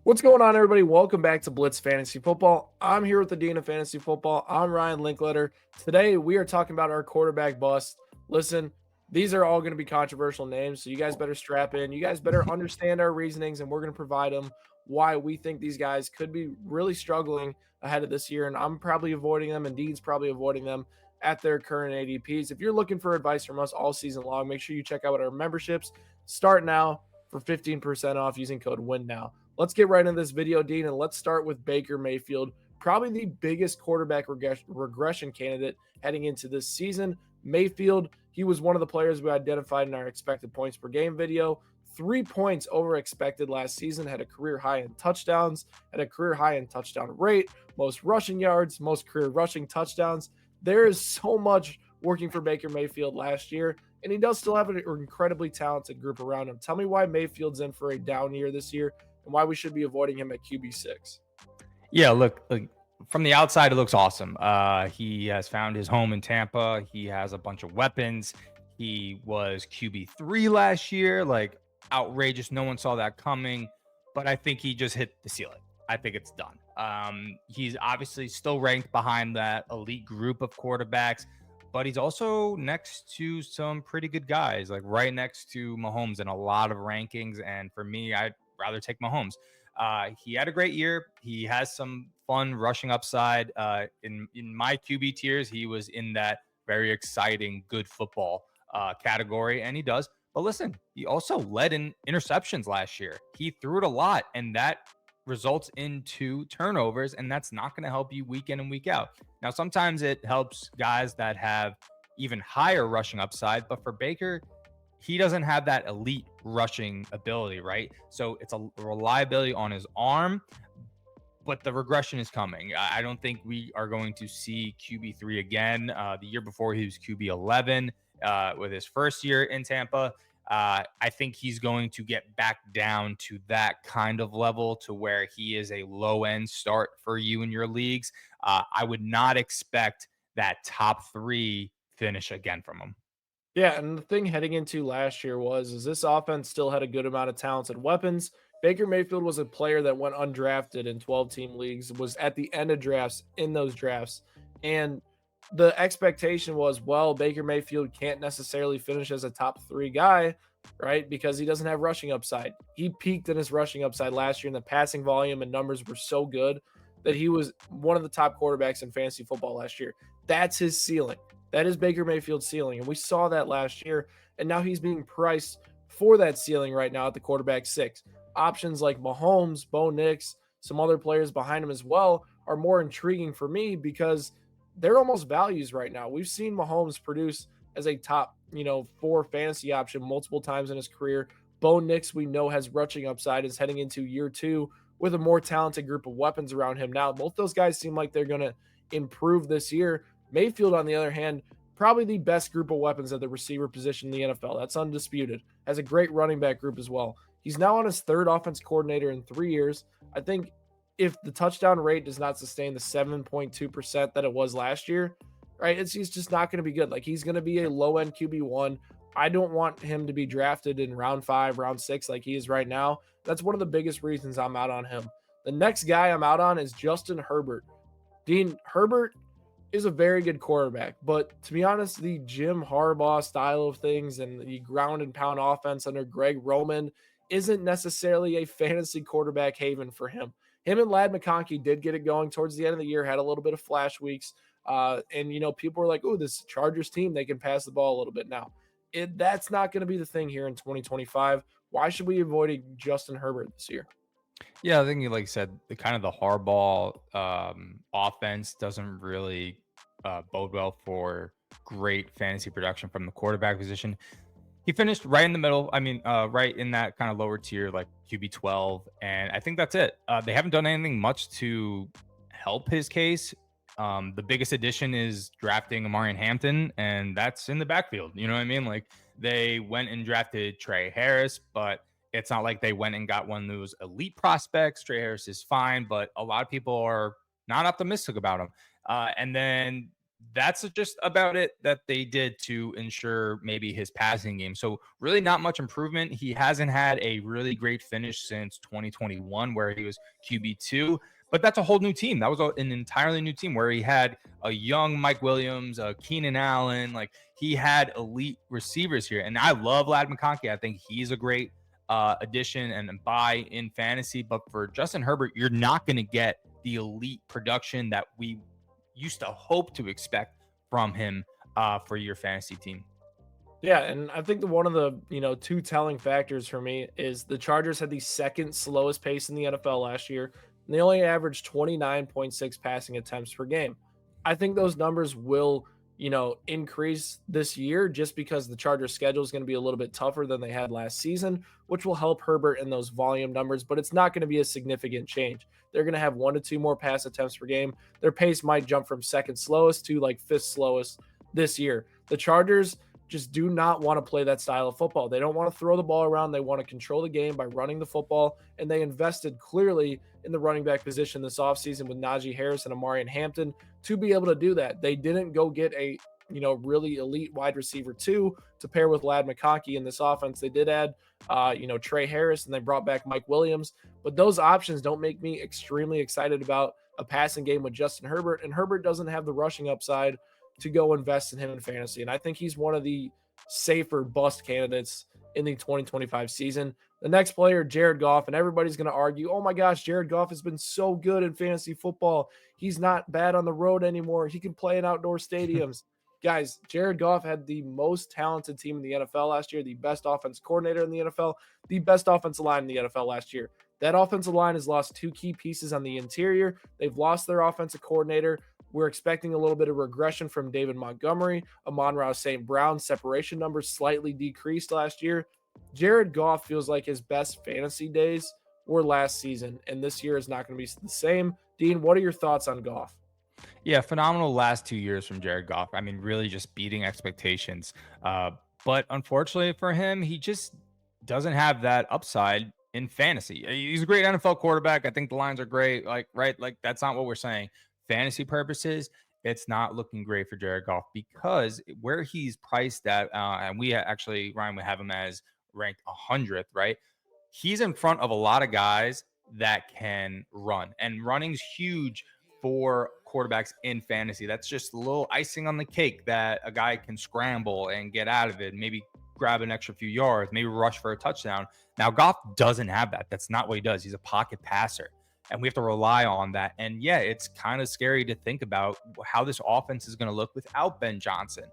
What's going on, everybody? Welcome back to Blitz Fantasy Football. I'm here with the Dean of Fantasy Football. I'm Ryan Linkletter. Today, we are talking about our quarterback bust. Listen, these are all going to be controversial names, so you guys better strap in. You guys better understand our reasonings, and we're going to provide them why we think these guys could be really struggling ahead of this year. And I'm probably avoiding them, and Dean's probably avoiding them at their current ADPs. If you're looking for advice from us all season long, make sure you check out our memberships. Start now for 15% off using code WINNOW. Let's get right into this video, Dean, and let's start with Baker Mayfield, probably the biggest quarterback regression candidate heading into this season. Mayfield, he was one of the players we identified in our expected points per game video. 3 points over expected last season, had a career high in touchdowns, had a career high in touchdown rate, most rushing yards, most career rushing touchdowns. There is so much working for Baker Mayfield last year, and he does still have an incredibly talented group around him. Tell me why Mayfield's in for a down year this year and why we should be avoiding him at QB6. Yeah, look, from the outside, it looks awesome. He has found his home in Tampa. He has a bunch of weapons. He was QB3 last year, like outrageous. No one saw that coming, but I think he just hit the ceiling. I think it's done. He's obviously still ranked behind that elite group of quarterbacks, but he's also next to some pretty good guys, like right next to Mahomes in a lot of rankings. And for me, I'd rather take Mahomes. He had a great year. He has some fun rushing upside. In my QB tiers, he was in that very exciting, good football category, and he does. But listen, he also led in interceptions last year. He threw it a lot, and that results into turnovers, and that's not going to help you week in and week out. Now, sometimes it helps guys that have even higher rushing upside, but for Baker, he doesn't have that elite rushing ability, right? So it's a reliability on his arm, but the regression is coming. I don't think we are going to see QB3 again. The year before, he was QB11 with his first year in Tampa. I think he's going to get back down to that kind of level to where he is a low end start for you in your leagues. I would not expect that top three finish again from him. Yeah, and the thing heading into last year was is this offense still had a good amount of talented weapons. Baker Mayfield was a player that went undrafted in 12-team leagues, was at the end of drafts in those drafts. And the expectation was, well, Baker Mayfield can't necessarily finish as a top 3 guy, right? Because he doesn't have rushing upside. He peaked in his rushing upside last year, and the passing volume and numbers were so good that he was one of the top quarterbacks in fantasy football last year. That's his ceiling. That is Baker Mayfield's ceiling. And we saw that last year. And now he's being priced for that ceiling right now at the quarterback 6. Options like Mahomes, Bo Nix, some other players behind him as well are more intriguing for me because they're almost values right now. We've seen Mahomes produce as a top, 4 fantasy option multiple times in his career. Bo Nix, we know, has rushing upside, is heading into year 2 with a more talented group of weapons around him. Now, both those guys seem like they're going to improve this year. Mayfield, on the other hand, probably the best group of weapons at the receiver position in the NFL. That's undisputed. Has a great running back group as well. He's now on his third offense coordinator in 3 years. I think if the touchdown rate does not sustain the 7.2% that it was last year, right, he's just not going to be good. Like, he's going to be a low end QB1. I don't want him to be drafted in round 5, round 6 like he is right now. That's one of the biggest reasons I'm out on him. The next guy I'm out on is Justin Herbert. Dean, Herbert is a very good quarterback, but to be honest, the Jim Harbaugh style of things and the ground and pound offense under Greg Roman isn't necessarily a fantasy quarterback haven for him. Him and Lad McConkey did get it going towards the end of the year, had a little bit of flash weeks. And people were like, oh, this Chargers team, they can pass the ball a little bit now. That's not going to be the thing here in 2025. Why should we avoid Justin Herbert this year? Yeah, I think you like said the kind of the hardball offense doesn't really bode well for great fantasy production from the quarterback position. He finished right in the middle. I mean, right in that kind of lower tier, like QB12, and I think that's it. They haven't done anything much to help his case. The biggest addition is drafting Amarian Hampton, and that's in the backfield. You know what I mean? Like they went and drafted Trey Harris, but it's not like they went and got one of those elite prospects. Trey Harris is fine, but a lot of people are not optimistic about him. And then that's just about it that they did to ensure maybe his passing game. So really not much improvement. He hasn't had a really great finish since 2021 where he was QB2, but that's a whole new team. That was an entirely new team where he had a young Mike Williams, a Keenan Allen, like he had elite receivers here. And I love Lad McConkey. I think he's a great addition and buy in fantasy, but for Justin Herbert, you're not going to get the elite production that we used to hope to expect from him for your fantasy team. Yeah, and I think one of the, two telling factors for me is the Chargers had the second slowest pace in the NFL last year, and they only averaged 29.6 passing attempts per game. I think those numbers will, increase this year just because the Chargers schedule is going to be a little bit tougher than they had last season, which will help Herbert in those volume numbers, but it's not going to be a significant change. They're going to have 1 to 2 more pass attempts per game. Their pace might jump from second slowest to like fifth slowest this year. The Chargers just do not want to play that style of football. They don't want to throw the ball around. They want to control the game by running the football. And they invested clearly in the running back position this offseason with Najee Harris and Amari Hampton to be able to do that. They didn't go get a really elite wide receiver two to pair with Lad McConkey in this offense. They did add Trey Harris and they brought back Mike Williams, but those options don't make me extremely excited about a passing game with Justin Herbert. And Herbert doesn't have the rushing upside to go invest in him in fantasy. And I think he's one of the safer bust candidates in the 2025 season. The next player, Jared Goff, and everybody's going to argue, oh my gosh, Jared Goff has been so good in fantasy football. He's not bad on the road anymore. He can play in outdoor stadiums. Guys, Jared Goff had the most talented team in the NFL last year, the best offense coordinator in the NFL, the best offensive line in the NFL last year. That offensive line has lost 2 key pieces on the interior. They've lost their offensive coordinator. We're expecting a little bit of regression from David Montgomery. Amon-Ra St. Brown separation numbers slightly decreased last year. Jared Goff feels like his best fantasy days were last season, and this year is not going to be the same. Dean, what are your thoughts on Goff? Yeah, phenomenal last 2 years from Jared Goff. I mean, really just beating expectations. But unfortunately for him, he just doesn't have that upside in fantasy. He's a great NFL quarterback. I think the lines are great. Like, right? Like, that's not what we're saying. Fantasy purposes, it's not looking great for Jared Goff because where he's priced at, and actually, Ryan, we have him as ranked 100th, right? He's in front of a lot of guys that can run, and running's huge for quarterbacks in fantasy. That's just a little icing on the cake that a guy can scramble and get out of it, maybe grab an extra few yards, maybe rush for a touchdown. Now, Goff doesn't have that. That's not what he does. He's a pocket passer, and we have to rely on that. And yeah, it's kind of scary to think about how this offense is going to look without Ben Johnson.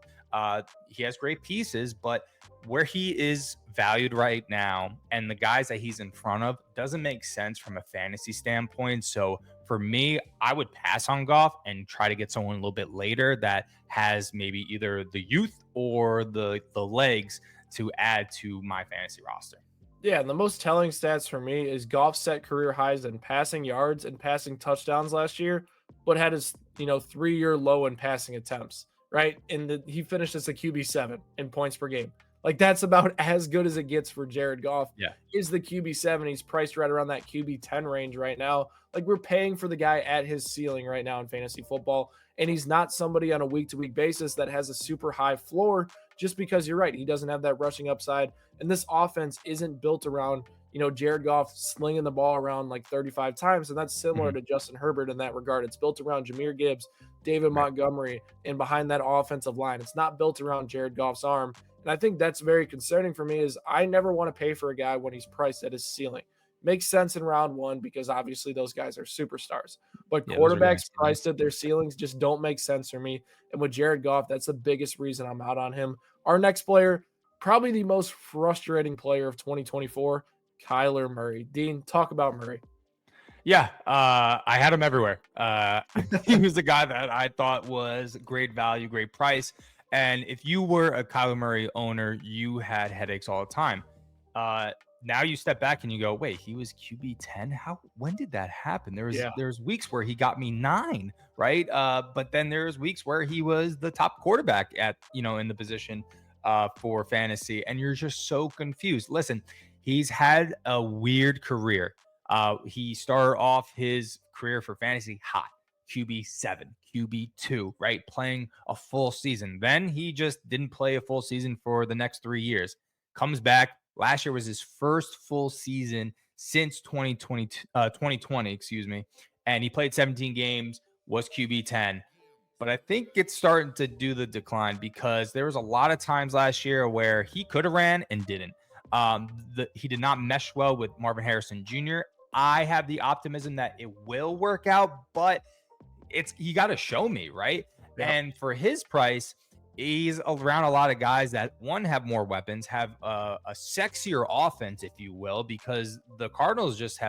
He has great pieces, but where he is valued right now and the guys that he's in front of doesn't make sense from a fantasy standpoint. So for me, I would pass on Goff and try to get someone a little bit later that has maybe either the youth or the legs to add to my fantasy roster. Yeah, and the most telling stats for me is Goff set career highs in passing yards and passing touchdowns last year, but had his 3-year low in passing attempts. Right, and he finished as a QB7 in points per game. Like that's about as good as it gets for Jared Goff. Yeah. Is the QB7? He's priced right around that QB10 range right now. Like we're paying for the guy at his ceiling right now in fantasy football, and he's not somebody on a week-to-week basis that has a super high floor. Just because you're right, he doesn't have that rushing upside, and this offense isn't built around Jared Goff slinging the ball around like 35 times, and that's similar to Justin Herbert in that regard. It's built around Jahmyr Gibbs, David Montgomery, and behind that offensive line. It's not built around Jared Goff's arm, and I think that's very concerning for me. Is I never want to pay for a guy when he's priced at his ceiling. Makes sense in round one because obviously those guys are superstars, but Yeah, those are quarterbacks guys. priced at their ceilings just don't make sense for me. And with Jared Goff, that's the biggest reason I'm out on him. Our next player, probably the most frustrating player of 2024. Kyler Murray. Dean, talk about Murray. Yeah, I had him everywhere. He was the guy that I thought was great value, great price. And if you were a Kyler Murray owner, you had headaches all the time. Now you step back and you go, wait, he was QB 10. When did that happen? There's weeks where he got me 9, right? But then there's weeks where he was the top quarterback at in the position for fantasy, and you're just so confused. Listen, he's had a weird career. He started off his career for fantasy hot. QB7, QB2, right? Playing a full season. Then he just didn't play a full season for the next 3 years. Comes back. Last year was his first full season since 2020, excuse me. And he played 17 games, was QB10. But I think it's starting to do the decline because there was a lot of times last year where he could have ran and didn't. He did not mesh well with Marvin Harrison Jr. I have the optimism that it will work out, but it's you got to show me, right? Yeah. And for his price, he's around a lot of guys that one have more weapons, have a sexier offense, if you will, because the Cardinals just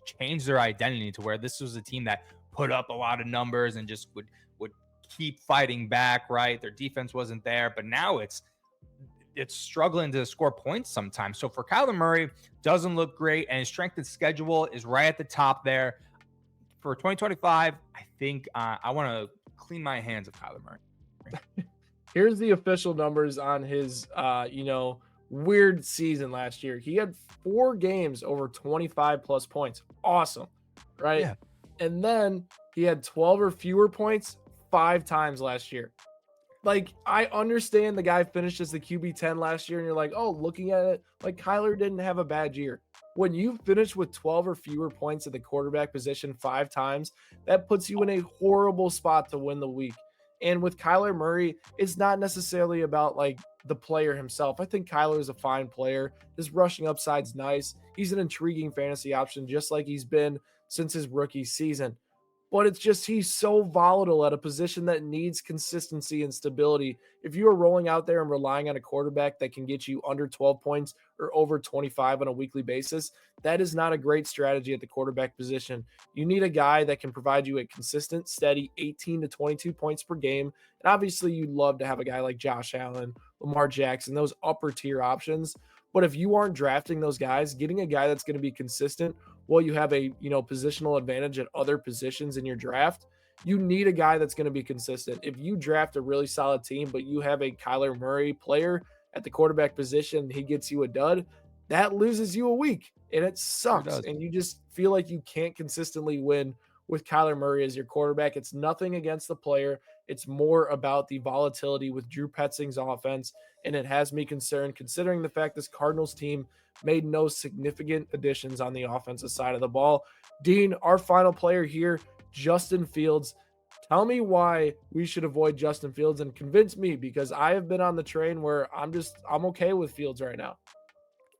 changed their identity to where this was a team that put up a lot of numbers and just would keep fighting back, right? Their defense wasn't there, but now it's struggling to score points sometimes. So for Kyler Murray, doesn't look great, and his strength of schedule is right at the top there. For 2025, I think I want to clean my hands of Kyler Murray. Here's the official numbers on his, weird season last year. He had 4 games over 25 plus points. Awesome, right? Yeah. And then he had 12 or fewer points 5 times last year. Like, I understand the guy finished as the QB10 last year, and you're like, oh, looking at it, like Kyler didn't have a bad year. When you finish with 12 or fewer points at the quarterback position 5 times, that puts you in a horrible spot to win the week. And with Kyler Murray, it's not necessarily about like the player himself. I think Kyler is a fine player. His rushing upside's nice. He's an intriguing fantasy option, just like he's been since his rookie season. But it's just he's so volatile at a position that needs consistency and stability. If you are rolling out there and relying on a quarterback that can get you under 12 points or over 25 on a weekly basis, that is not a great strategy at the quarterback position. You need a guy that can provide you a consistent, steady 18 to 22 points per game. And obviously, you'd love to have a guy like Josh Allen, Lamar Jackson, those upper tier options. But if you aren't drafting those guys, getting a guy that's going to be consistent while you have a positional advantage at other positions in your draft, you need a guy that's going to be consistent. If you draft a really solid team, but you have a Kyler Murray player at the quarterback position, he gets you a dud, that loses you a week, and it sucks. Sure And you just feel like you can't consistently win with Kyler Murray as your quarterback. It's nothing against the player. It's more about the volatility with Drew Petzing's offense, and it has me concerned considering the fact this Cardinals team made no significant additions on the offensive side of the ball. Dean, our final player here, Justin Fields. Tell me why we should avoid Justin Fields and convince me, because I have been on the train where I'm okay with Fields right now.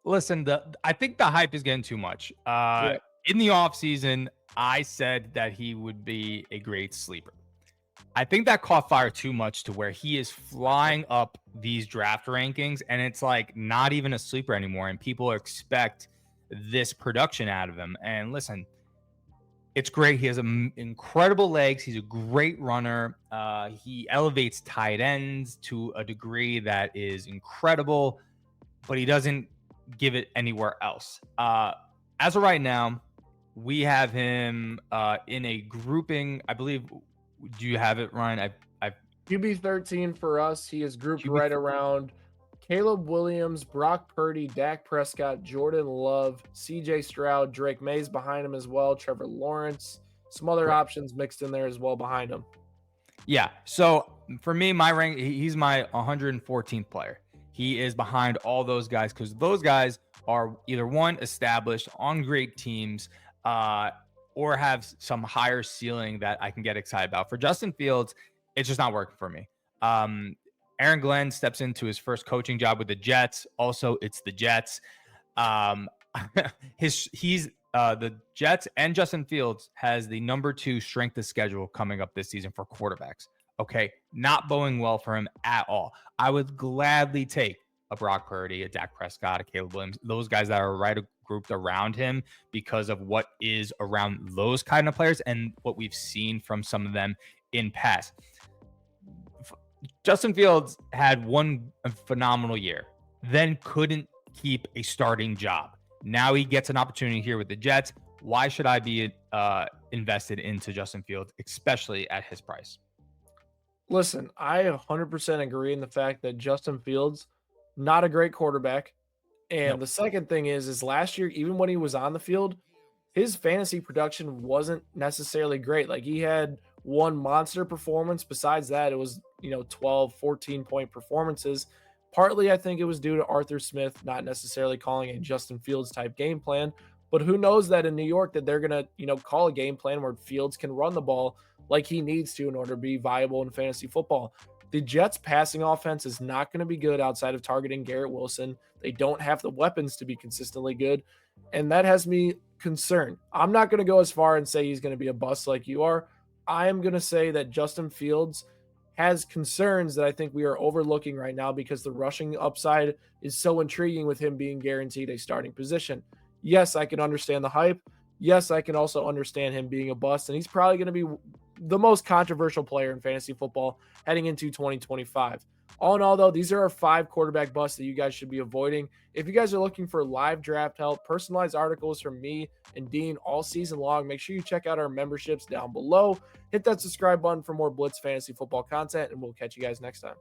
Listen, I think the hype is getting too much. Yeah. In the offseason, I said that he would be a great sleeper. I think that caught fire too much to where he is flying up these draft rankings, and it's like not even a sleeper anymore. And people expect this production out of him. And listen, it's great. He has incredible legs. He's a great runner. He elevates tight ends to a degree that is incredible, but he doesn't give it anywhere else. As of right now, we have him in a grouping, I believe. Do you have it, Ryan? QB 13 for us. He is grouped QB right around Caleb Williams, Brock Purdy, Dak Prescott, Jordan Love, CJ Stroud, Drake May's behind him as well, Trevor Lawrence, some other options mixed in there as well behind him. Yeah. So for me, my rank, he's my 114th player. He is behind all those guys because those guys are either one, established on great teams, or have some higher ceiling that I can get excited about. For Justin Fields, it's just not working for me. Aaron Glenn steps into his first coaching job with the Jets. Also, it's the Jets. The Jets and Justin Fields has the number 2 strength of schedule coming up this season for quarterbacks. Okay, not going well for him at all. I would gladly take a Brock Purdy, a Dak Prescott, a Caleb Williams, those guys that are grouped around him because of what is around those kind of players and what we've seen from some of them in past. Justin Fields had one phenomenal year, then couldn't keep a starting job. Now he gets an opportunity here with the Jets. Why should I be invested into Justin Fields, especially at his price? Listen, I 100% agree in the fact that Justin Fields, not a great quarterback. And Nope. the second thing is last year, even when he was on the field, his fantasy production wasn't necessarily great. Like he had one monster performance. Besides that, it was, 12, 14-point performances. Partly, I think it was due to Arthur Smith not necessarily calling a Justin Fields type game plan. But who knows that in New York that they're gonna, call a game plan where Fields can run the ball like he needs to in order to be viable in fantasy football. The Jets passing offense is not going to be good outside of targeting Garrett Wilson. They don't have the weapons to be consistently good. And that has me concerned. I'm not going to go as far and say he's going to be a bust like you are. I am going to say that Justin Fields has concerns that I think we are overlooking right now because the rushing upside is so intriguing with him being guaranteed a starting position. Yes, I can understand the hype. Yes, I can also understand him being a bust, and he's probably going to be the most controversial player in fantasy football heading into 2025. All in all, though, these are our 5 quarterback busts that you guys should be avoiding. If you guys are looking for live draft help, personalized articles from me and Dean all season long, make sure you check out our memberships down below. Hit that subscribe button for more Blitz fantasy football content, and we'll catch you guys next time.